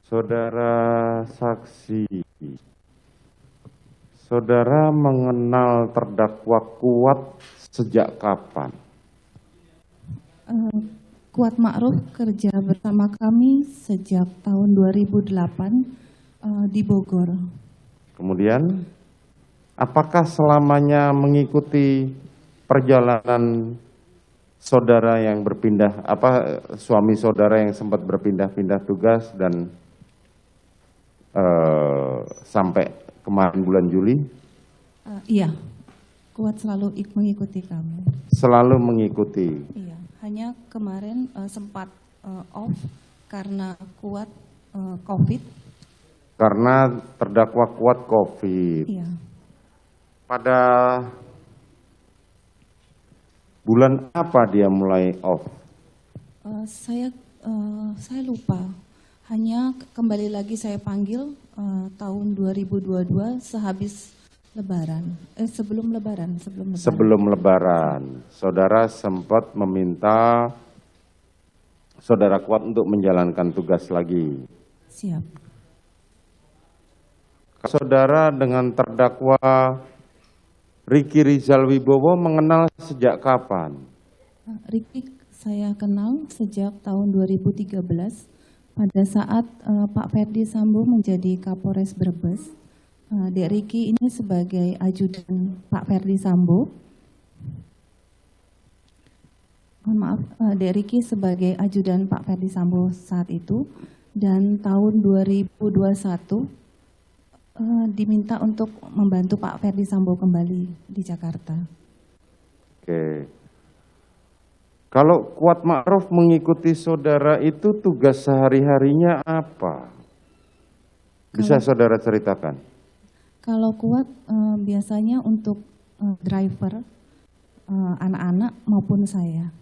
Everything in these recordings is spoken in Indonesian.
Saudara saksi, saudara mengenal terdakwa Kuat sejak kapan? Kuat Ma'ruf kerja bersama kami sejak tahun 2008 di Bogor. Kemudian, apakah selamanya mengikuti perjalanan saudara yang berpindah, suami saudara yang sempat berpindah-pindah tugas dan sampai kemarin bulan Juli? Iya, Kuat selalu mengikuti kami. Selalu mengikuti. Iya, hanya kemarin sempat off karena Kuat COVID. Karena terdakwa Kuat COVID. Iya. Pada bulan apa dia mulai off? Saya lupa. Hanya kembali lagi saya panggil tahun 2022 sehabis Lebaran. Sebelum Lebaran. Sebelum Lebaran, saudara sempat meminta saudara Kuat untuk menjalankan tugas lagi. Siap. Saudara dengan terdakwa Ricky Rizal Wibowo mengenal sejak kapan? Ricky saya kenal sejak tahun 2013 pada saat Pak Ferdi Sambo menjadi Kapolres Brebes. Dek Ricky ini sebagai ajudan Pak Ferdi Sambo. Mohon maaf, Dek Ricky sebagai ajudan Pak Ferdi Sambo saat itu. Dan tahun 2021 diminta untuk membantu Pak Ferdi Sambo kembali di Jakarta. Oke. Kalau Kuat Ma'ruf mengikuti saudara itu tugas sehari-harinya apa? Bisa saudara ceritakan? Kalau Kuat biasanya untuk driver anak-anak maupun saya.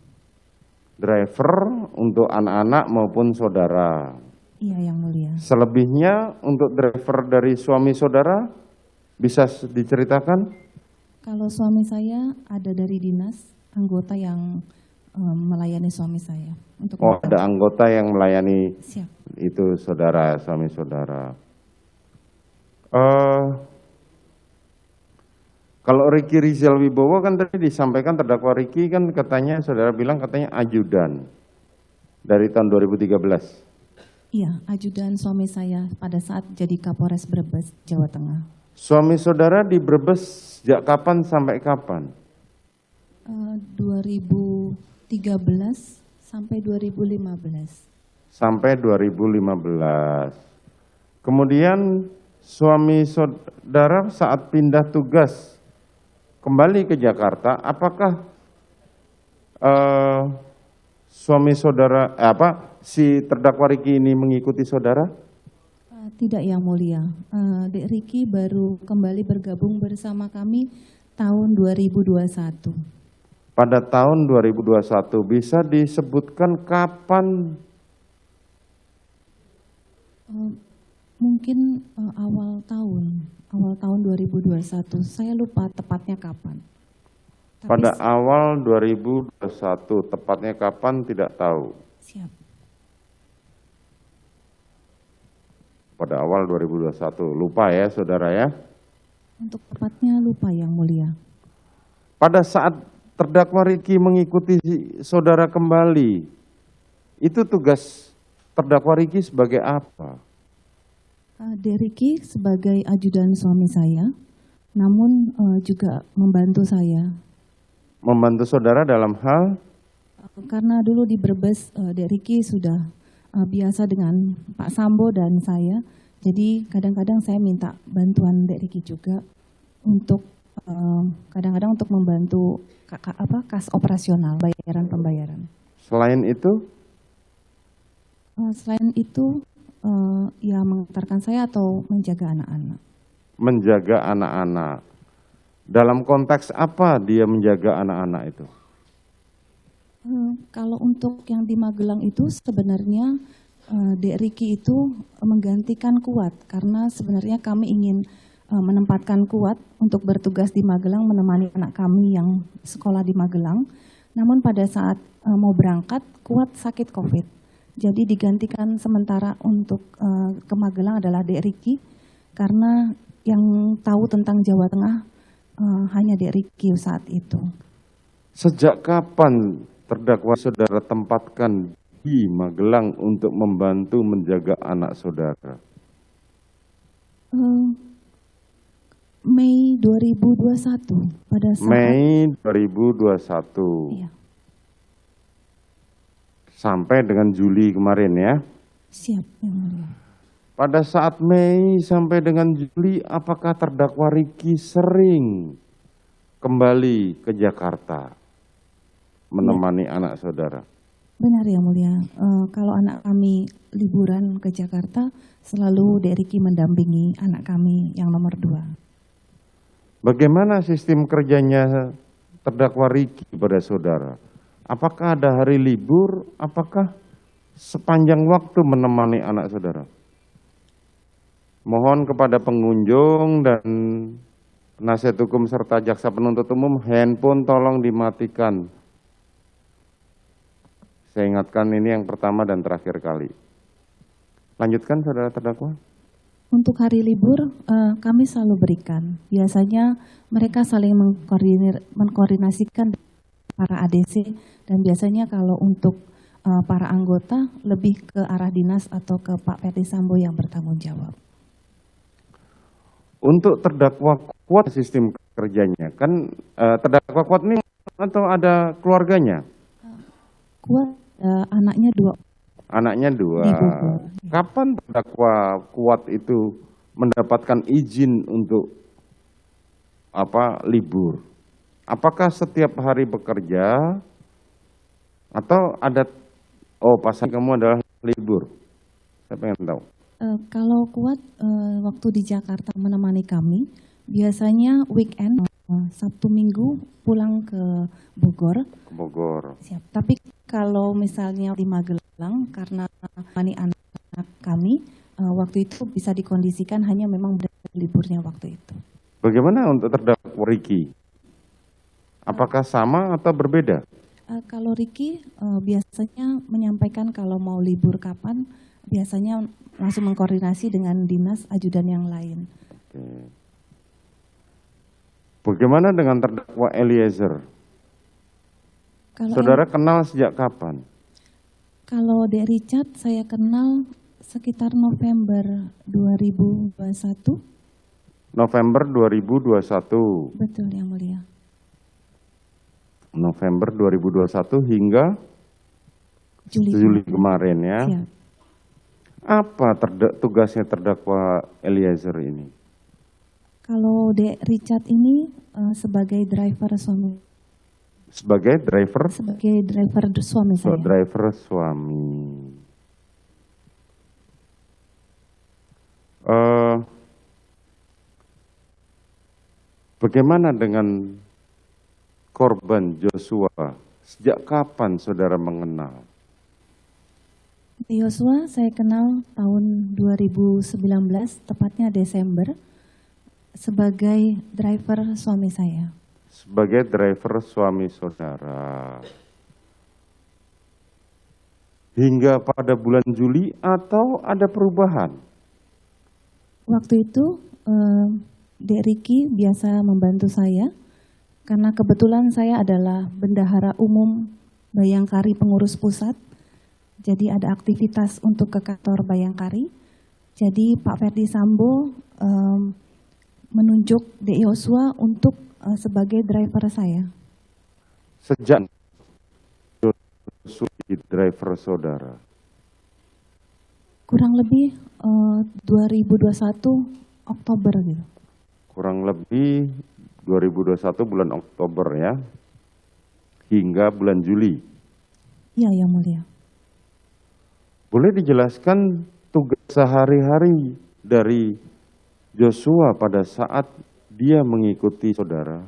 Driver untuk anak-anak maupun saudara. Iya, Yang Mulia. Selebihnya untuk driver dari suami saudara bisa diceritakan? Kalau suami saya ada dari dinas, anggota yang melayani suami saya. Ada anggota yang melayani. Siap. Itu saudara, suami saudara. Kalau Ricky Rizal Wibowo kan tadi disampaikan terdakwa Ricky kan katanya, saudara bilang katanya ajudan dari tahun 2013. Iya, ajudan suami saya pada saat jadi Kapolres Brebes, Jawa Tengah. Suami saudara di Brebes sejak kapan sampai kapan? 2013 sampai 2015. Sampai 2015. Kemudian suami saudara saat pindah tugas kembali ke Jakarta, apakah suami saudara, si terdakwa Ricky ini mengikuti saudara? Tidak, Yang Mulia. Dek Ricky baru kembali bergabung bersama kami tahun 2021. Pada tahun 2021, bisa disebutkan kapan? Mungkin awal tahun 2021. Saya lupa tepatnya kapan. Pada awal 2021, tepatnya kapan tidak tahu. Siap. Pada awal 2021, lupa ya saudara ya? Untuk tepatnya lupa, Yang Mulia. Pada saat terdakwa Ricky mengikuti saudara kembali, itu tugas terdakwa Ricky sebagai apa? Dek Ricky sebagai ajudan suami saya, namun juga membantu saya. Membantu saudara dalam hal? Karena dulu di Brebes, Dek Ricky sudah biasa dengan Pak Sambo dan saya, jadi kadang-kadang saya minta bantuan Dek Ricky juga untuk kadang-kadang untuk membantu kas operasional, pembayaran. Selain itu? Selain itu, ya mengantarkan saya atau menjaga anak-anak. Menjaga anak-anak. Dalam konteks apa dia menjaga anak-anak itu? Kalau untuk yang di Magelang itu sebenarnya Dek Ricky itu menggantikan Kuat karena sebenarnya kami ingin menempatkan Kuat untuk bertugas di Magelang menemani anak kami yang sekolah di Magelang. Namun pada saat mau berangkat Kuat sakit COVID Jadi digantikan sementara untuk ke Magelang adalah Dek Riki, karena yang tahu tentang Jawa Tengah hanya Dek Riki saat itu. Sejak kapan terdakwa saudara tempatkan di Magelang untuk membantu menjaga anak saudara? Mei 2021 pada saat Mei 2021 iya, sampai dengan Juli kemarin ya. siap Yang Mulia. Pada saat Mei sampai dengan Juli, apakah terdakwa Riki sering kembali ke Jakarta menemani anak saudara? Benar Yang Mulia. Kalau anak kami liburan ke Jakarta, selalu Dek Riki mendampingi anak kami yang nomor 2. Bagaimana sistem kerjanya terdakwa Riki pada saudara? Apakah ada hari libur? Apakah sepanjang waktu menemani anak saudara? Mohon kepada pengunjung dan penasihat hukum serta jaksa penuntut umum, handphone tolong dimatikan. Saya ingatkan ini yang pertama dan terakhir kali. Lanjutkan saudara terdakwa. Untuk hari libur kami selalu berikan. Biasanya mereka saling mengkoordinasikan para ADC, dan biasanya kalau untuk para anggota lebih ke arah dinas atau ke Pak Ferdi Sambo yang bertanggung jawab. Untuk terdakwa Kuat sistem kerjanya, kan terdakwa Kuat ini atau ada keluarganya? Kuat anaknya 2. Anaknya 2. Di Bogor. Kapan terdakwa Kuat itu mendapatkan izin untuk libur? Apakah setiap hari bekerja atau ada pasangan kamu adalah libur? Saya pengen tahu. Kalau Kuat waktu di Jakarta menemani kami, biasanya weekend Sabtu Minggu pulang ke Bogor. Ke Bogor. Siap. Tapi kalau misalnya di Magelang, karena menemani anak kami, waktu itu bisa dikondisikan hanya memang liburnya waktu itu. Bagaimana untuk terdakwa Riki? Apakah sama atau berbeda? Kalau Riki biasanya menyampaikan kalau mau libur kapan, biasanya langsung mengkoordinasi dengan dinas ajudan yang lain. Oke. Bagaimana dengan terdakwa Eliezer? Saudara kenal sejak kapan? Kalau Dek Richard saya kenal sekitar November 2021. November 2021. Betul Yang Mulia. November 2021 hingga Juli kemarin ya. Siap. Apa tugasnya terdakwa Eliezer ini? Kalau Dek Richard ini sebagai driver suami. Sebagai driver? Sebagai driver suami saya. Driver suami. Bagaimana dengan korban Joshua? Sejak kapan saudara mengenal? Joshua saya kenal tahun 2019, tepatnya Desember, sebagai driver suami saya. Sebagai driver suami saudara. Hingga pada bulan Juli atau ada perubahan? Waktu itu Dek Riki biasa membantu saya, karena kebetulan saya adalah bendahara umum Bayangkari Pengurus Pusat. Jadi ada aktivitas untuk ke kantor Bayangkari. Jadi Pak Ferdi Sambo menunjuk Dek Joshua untuk sebagai driver saya. Sejak Joshua driver saudara? Kurang lebih 2021 Oktober gitu. Kurang lebih 2021 bulan Oktober ya, hingga bulan Juli. Iya Yang Mulia. Boleh dijelaskan tugas sehari-hari dari Joshua pada saat dia mengikuti saudara?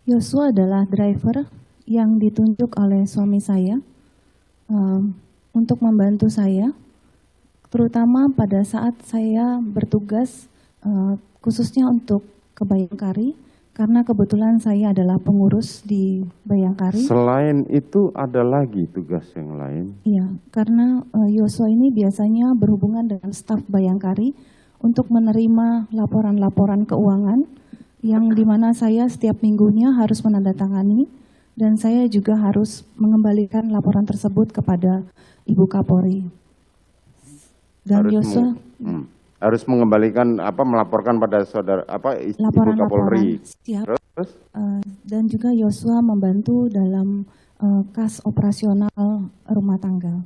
Joshua adalah driver yang ditunjuk oleh suami saya untuk membantu saya, terutama pada saat saya bertugas khususnya untuk ke Bayangkari karena kebetulan saya adalah pengurus di Bayangkari. Selain itu ada lagi tugas yang lain? Iya, karena Yosua ini biasanya berhubungan dengan staf Bayangkari untuk menerima laporan-laporan keuangan yang dimana saya setiap minggunya harus menandatangani dan saya juga harus mengembalikan laporan tersebut kepada Ibu Kapolri. Dan Yosua harus mengembalikan melaporkan pada saudara Ibu Kapolri. Siap. Terus Dan juga Yosua membantu dalam kas operasional rumah tangga.